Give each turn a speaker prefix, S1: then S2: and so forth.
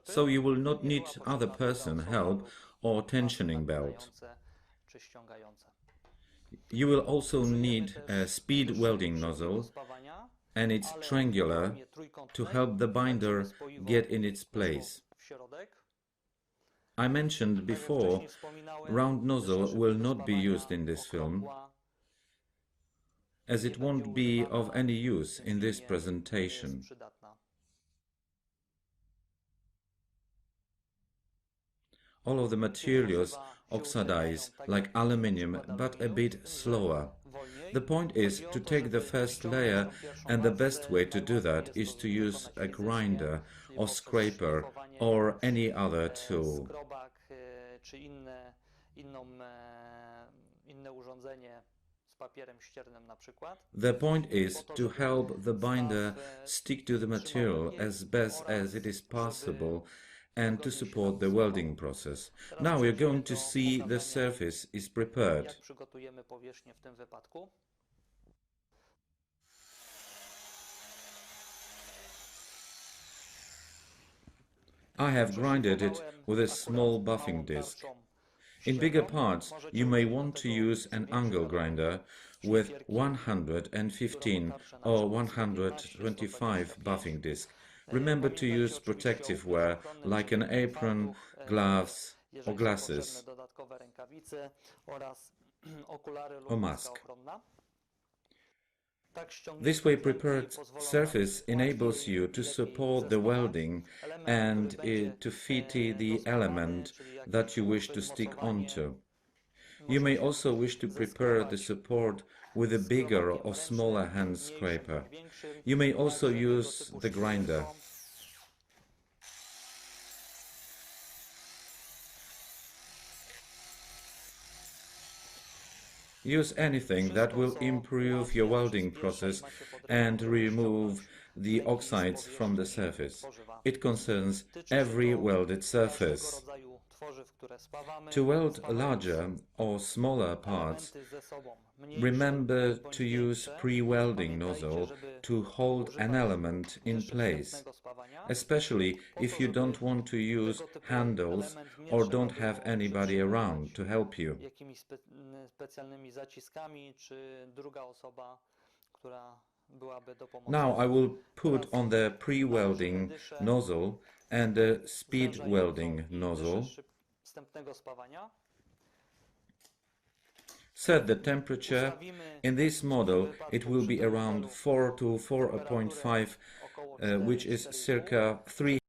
S1: so you will not need other person help or tensioning belt. You will also need a speed welding nozzle, and it's triangular to help the binder get in its place. I mentioned before, round nozzle will not be used in this film, as it won't be of any use in this presentation. All of the materials oxidize like aluminium, but a bit slower. The point is to take the first layer, and the best way to do that is to use a grinder or scraper or any other tool. The point is to help the binder stick to the material as best as it is possible and to support the welding process. Now we are going to see the surface is prepared. I have grinded it with a small buffing disc. In bigger parts, you may want to use an angle grinder with 115 or 125 buffing disc. Remember to use protective wear like an apron, gloves or glasses or mask. This way prepared surface enables you to support the welding and to fit the element that you wish to stick onto. You may also wish to prepare the support with a bigger or smaller hand scraper. You may also use the grinder. Use anything that will improve your welding process and remove the oxides from the surface. It concerns every welded surface. To weld larger or smaller parts, remember to use pre-welding nozzle to hold an element in place, especially if you don't want to use handles or don't have anybody around to help you. Now I will put on the pre-welding nozzle and the speed welding nozzle. Set the temperature. In this model it will be around 4 to 4.5, which is circa 3